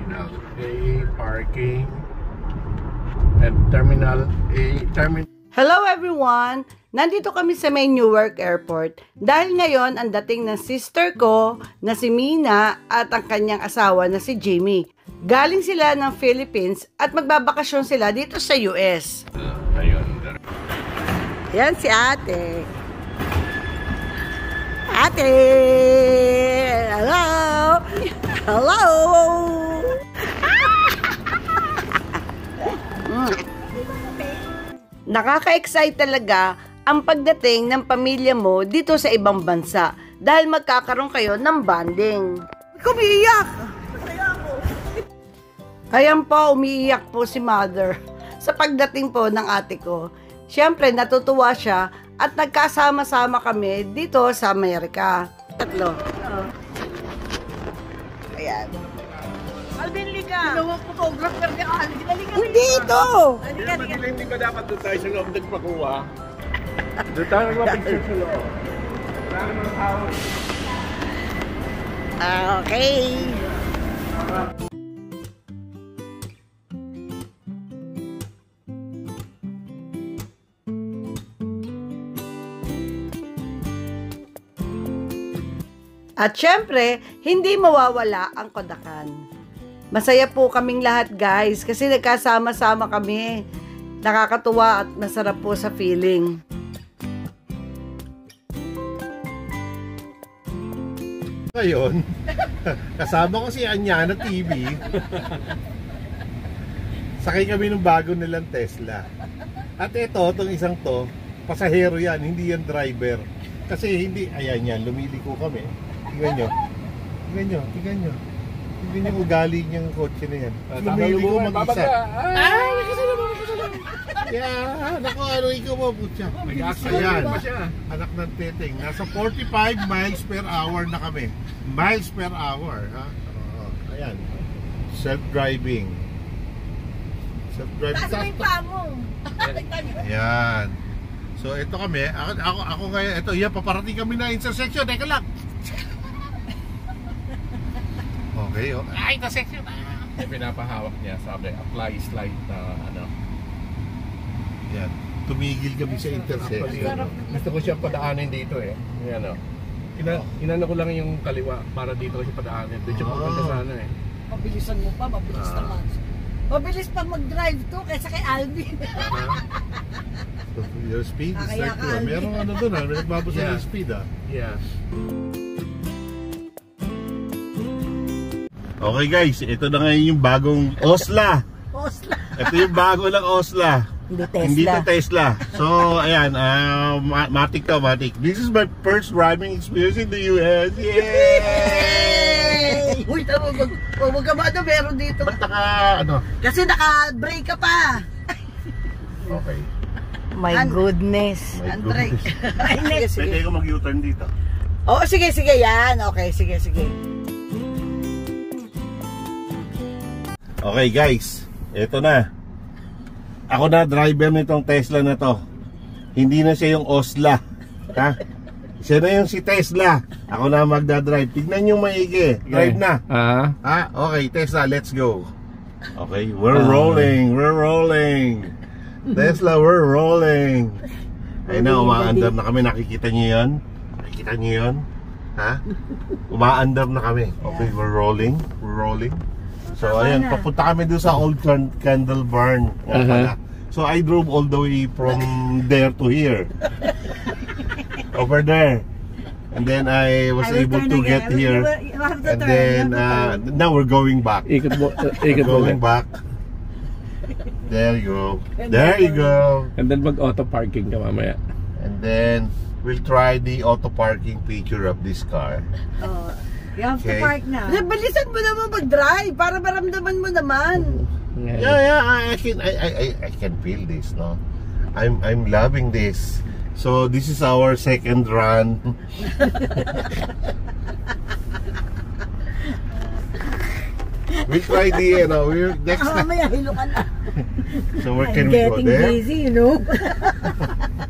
Terminal A parking and Terminal A terminal. Hello everyone! Nandito kami sa may Newark Airport dahil ngayon ang dating ng sister ko na si Mina at ang kanyang asawa na si Jamie. Galing sila ng Philippines at magbabakasyon sila dito sa US. Ayun. Yan si ate. Ate! Hello! Hello! Nakaka-excite talaga ang pagdating ng pamilya mo dito sa ibang bansa dahil magkakaroon kayo ng bonding. Umiiyak! Ayan po, umiiyak po si mother sa pagdating po ng ate ko. Siyempre, natutuwa siya at nagkasama-sama kami dito sa Amerika. Tatlo. Ayan. Alvin, liga! Ginawa photographer ni Alvin. Hindi ito! Hindi ba dapat doon tayo sa loob nagpakuha? Doon tayo nagpapicture sa loob. Wala naman tao. Okay. At syempre, hindi mawawala ang kodakan. Masaya po kaming lahat guys kasi nagkasama-sama kami. Nakakatuwa at masarap po sa feeling. Ngayon, kasama ko si Anyana TV. Sakay kami ng bago nilang Tesla. At ito, itong isang to, pasahero yan, hindi yan driver. Kasi hindi, ayan yan, lumiliko kami. Tingnan nyo. Tingnan nyo, tingnan nyo. Tingnan nyo ugali niyang kotse na yan. Lumiliko mag-isa. Ay, nakasalam. Yeah, naku, ano ikaw mo, putya. Ayan, anak ng teteng. Nasa 45 miles per hour na kami. Miles per hour, ha? Ayan. Self-driving. Self-driving. Taas mo yung paa mo. Ayan. So, ito kami. Ako ngayon, ito, yan, paparating kami na intersection. Teka lang. Okay, oh. Ay, intersection. Yung pinapahawak niya, sabi, apply slide na ano. Yan. Tumigil kami sa intersection. Gusto ko siya padaanin dito eh. Yan o. Inano ko lang yung kaliwa para dito ko siya padaanin. Dito siya pupunta sa ano eh. Mabilisan mo pa, mabilis naman. Mabilis pa mag-drive to kaysa kay Alvin. So, your speed is Kaya like, ka, meron ano doon ha, may nagbabasa Yeah. ng speed ha. Yeah. Okay guys, ito na ngayon yung bagong Osla. Osla. Ito yung bago lang Osla. Hindi Tesla. Hindi to Tesla. So, ayan, matik to, matik. This is my first driving experience in the US. Yay! Uy, tama, huwag ka ba na meron dito? Ba't ano? Kasi naka-break ka pa. Okay. My goodness. My Unbreak. goodness. Pwede ko mag-U-turn dito. Oo, sige, yan. Okay, sige. Okay guys, ito na. Ako na driver nitong Tesla na to. Hindi na siya yung Osla. Ha? Siya na yung si Tesla. Ako na magdadrive. Tignan nyo maigi. Drive na. Ha? Okay, Tesla, let's go. Okay, we're rolling. Tesla, we're rolling. Ayun na, umaandar na kami. Nakikita nyo yun? Nakikita nyo yun? Ha? Umaandar na kami. Okay, we're rolling. So ayan, papunta kami doon sa Old Candle Barn. So I drove all the way from there to here. Over there. And then I was able to get here. And then now we're going back. Going back. There you go. And then mag-auto parking ka mamaya. And then we'll try the auto parking feature of this car. You have to Okay. park na. Bilisan mo naman mag-drive para maramdaman mo naman. Yeah, I can feel this, no? I'm loving this. So this is our second run. We try the, we're next time. Mamaya hilo ka na. So where can we go Getting there? busy, you know.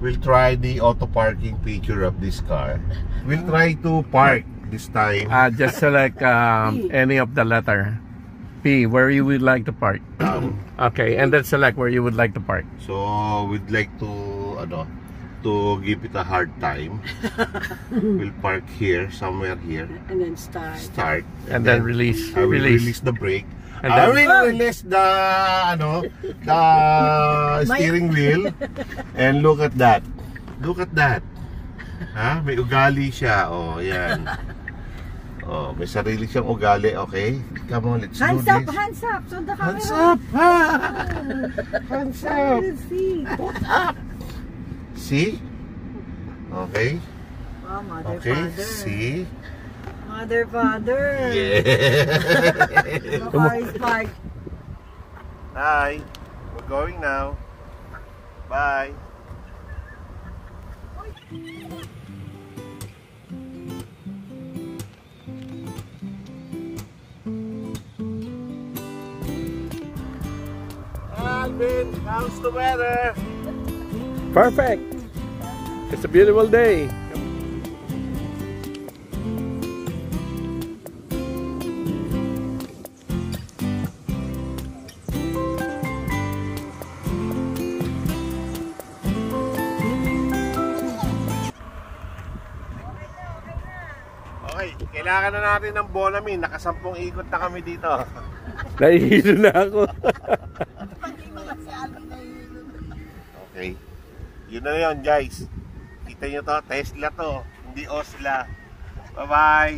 We'll try the auto parking feature of this car. We'll try to park this time. Just select any of the letter. P, where you would like to park. Okay, and then select where you would like to park. So we'd like to to give it a hard time. We'll park here, somewhere here. And then start. And then release. I will Release. release the brake. And I then- will release the steering wheel. And look at that. Look at that. Ha? May ugali siya. Oh, yan. Oh, may sarili siyang ugali. Okay? Come on, let's Hands do up, this. hands up. So the camera. Hands up! Ha! Hands up! Let's see. Put up! See? Okay? Oh, mother, Okay, father. see? Mother, father. Yeah! The car is parked. Hi! We're going now. Bye! Alvin, how's the weather? Perfect. It's a beautiful day. Okay, kailangan na natin ng Bonamine. Nakasampung ikot na kami dito. Nahihilo na ako. Okay. Yun na yun, guys. Kita nyo to, Tesla to. Hindi Osla. Bye-bye.